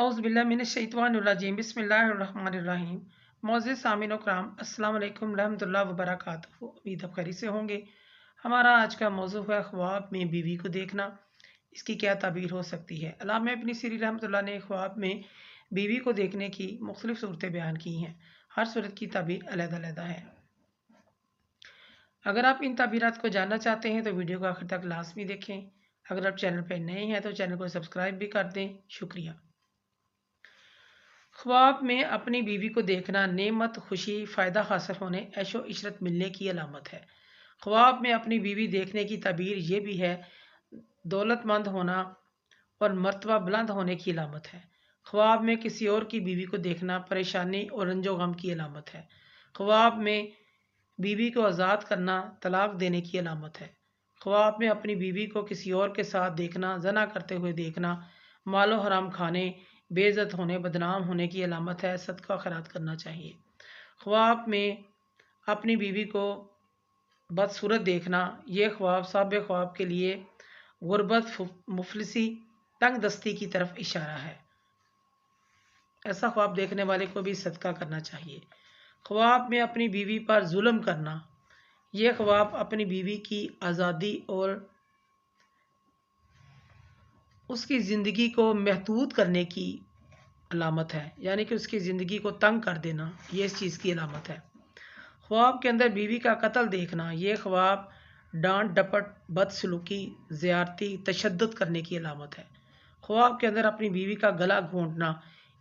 औज़ुबिल्लाहिमिनश्शैतानिर्रजीम बिस्मिल्लाहिर्रहमानिर्रहीम। मोअज़्ज़िज़ सामीन कराम, अस्सलाम वालेकुम रहमतुल्लाहि व बरकातुहू। उम्मीद आप खैरियत से होंगे। हमारा आज का मौजू है ख्वाब में बीवी को देखना, इसकी क्या ताबीर हो सकती है। अल्लामा इब्न सीरी रहमतुल्लाह ने ख्वाब में बीवी को देखने की मुख्तलिफ सूरतें बयान की हैं। हर सूरत की ताबीर अलग-अलग है। अगर आप इन ताबीरात को जानना चाहते हैं तो वीडियो को आखिर तक लाजमी देखें। अगर आप चैनल पर नए हैं तो चैनल को सब्सक्राइब भी कर दें। शुक्रिया। ख्वाब में अपनी बीवी को देखना नेमत, खुशी, फ़ायदा हासिल होने, ऐशो इशरत मिलने की अलामत है। ख्वाब में अपनी बीवी देखने की ताबीर ये भी है दौलतमंद होना और मर्तबा बुलंद होने की अलामत है। ख्वाब में किसी और की बीवी को देखना परेशानी और रंजो गम की अलामत है। ख्वाब में बीवी को आज़ाद करना तलाक देने की अलामत है। ख्वाब में अपनी बीवी को किसी और के साथ देखना, ज़ना करते हुए देखना, मालो हराम खाने, बेइज्जत होने, बदनाम होने की अलामत है। सदका खैरात करना चाहिए। ख्वाब में अपनी बीवी को बदसूरत देखना, ये ख्वाब साहिब ख्वाब के लिए गुर्बत, मुफलिसी, तंग दस्ती की तरफ इशारा है। ऐसा ख्वाब देखने वाले को भी सदका करना चाहिए। ख्वाब में अपनी बीवी पर जुल्म करना, यह ख्वाब अपनी बीवी की आज़ादी और उसकी ज़िंदगी को महदूद करने की अलामत है, यानी कि उसकी ज़िंदगी को तंग कर देना, ये इस चीज़ की अलामत है। ख्वाब के अंदर बीवी का कत्ल देखना, ये ख्वाब डांट डपट, बदसलूकी, ज़्यादती, तशद्दुद करने की अलामत है। ख्वाब के अंदर अपनी बीवी का गला घोंटना,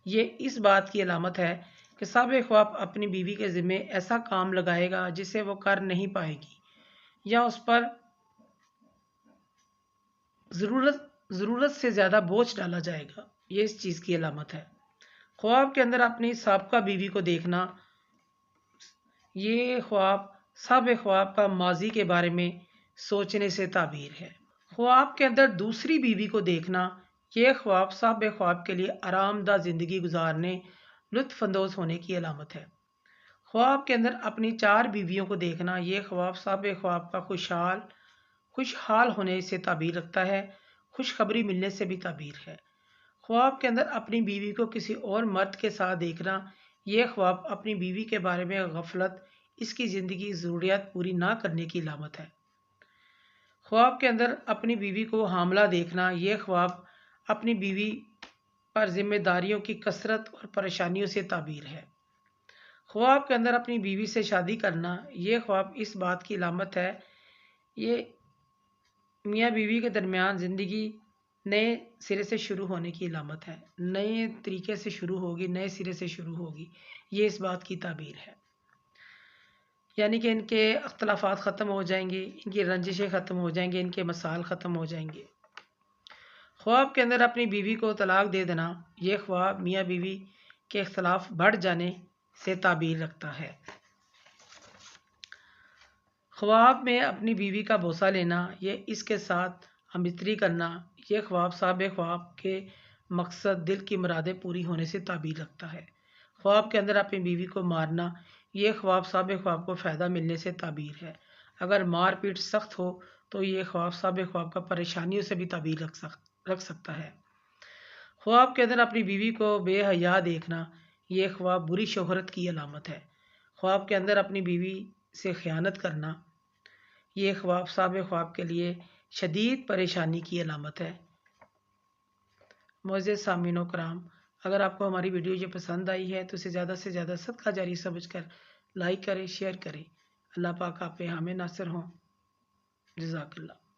ये इस बात की अलामत है कि साहिब ख्वाब अपनी बीवी के ज़िम्मे ऐसा काम लगाएगा जिसे वो कर नहीं पाएगी या उस पर ज़रूरत से ज़्यादा बोझ डाला जाएगा, ये इस चीज़ की अलामत है। ख्वाब के अंदर अपनी साबका बीवी को देखना, ये ख्वाब साहिब ख्वाब का माजी के बारे में सोचने से ताबीर है। ख्वाब के अंदर दूसरी बीवी को देखना, ये ख्वाब साहिब ख्वाब के लिए आरामदा ज़िंदगी गुजारने, लुत्फ़अंदोज़ होने की अलामत है। ख्वाब के अंदर अपनी 4 बीवियों को देखना, ये ख्वाब साहिब ख्वाब का खुशहाल होने से ताबीर रखता है, खुशखबरी मिलने से भी ताबीर है। ख्वाब के अंदर अपनी बीवी को किसी और मर्द के साथ देखना, यह ख्वाब अपनी बीवी के बारे में गफलत, इसकी ज़िंदगी ज़रूरियात पूरी ना करने की अलामत है। ख्वाब के अंदर अपनी बीवी को हामला देखना, यह ख्वाब अपनी बीवी पर जिम्मेदारियों की कसरत और परेशानियों से ताबीर है। ख्वाब के अंदर अपनी बीवी से शादी करना, यह ख्वाब इस बात की अलामत है, ये मियाँ बीवी के दरमियान ज़िंदगी नए सिरे से शुरू होने की अलामत है। नए तरीके से शुरू होगी, नए सिरे से शुरू होगी, ये इस बात की ताबीर है। यानी कि इनके अख्तलाफात ख़त्म हो जाएंगे, इनकी रंजिशें ख़त्म हो जाएंगे, इनके मसाल ख़त्म हो जाएंगे। ख्वाब के अंदर अपनी बीवी को तलाक दे देना, ये ख्वाब मियाँ बीवी के इख्तलाफ बढ़ जाने से ताबीर रखता है। ख्वाब में अपनी बीवी का बोसा लेना, ये इसके साथ हमबिस्तरी करना, ये ख्वाब साहिब ख्वाब के मकसद, दिल की मुरादें पूरी होने से ताबीर रखता है। ख्वाब के अंदर अपनी बीवी को मारना, ये ख्वाब साहिब ख्वाब को फ़ायदा मिलने से ताबीर है। अगर मार पीट सख्त हो तो ये ख्वाब साहिब ख्वाब का परेशानियों से भी ताबीर रख सकता है। ख्वाब के अंदर अपनी बीवी को बेहया देखना, ये ख्वाब बुरी शोहरत की अलामत है। ख्वाब के अंदर अपनी बीवी से ख़यानत करना, ये ख्वाब साहिब ख्वाब के लिए शदीद परेशानी की अलामत है। मुअज़्ज़िज़ सामीन कराम, अगर आपको हमारी वीडियो ये पसंद आई है तो इसे ज़्यादा से ज़्यादा सदका जारी समझकर लाइक करें, शेयर करें। अल्लाह पाक आप पे हमें नासिर हों। जज़ाकल्लाह।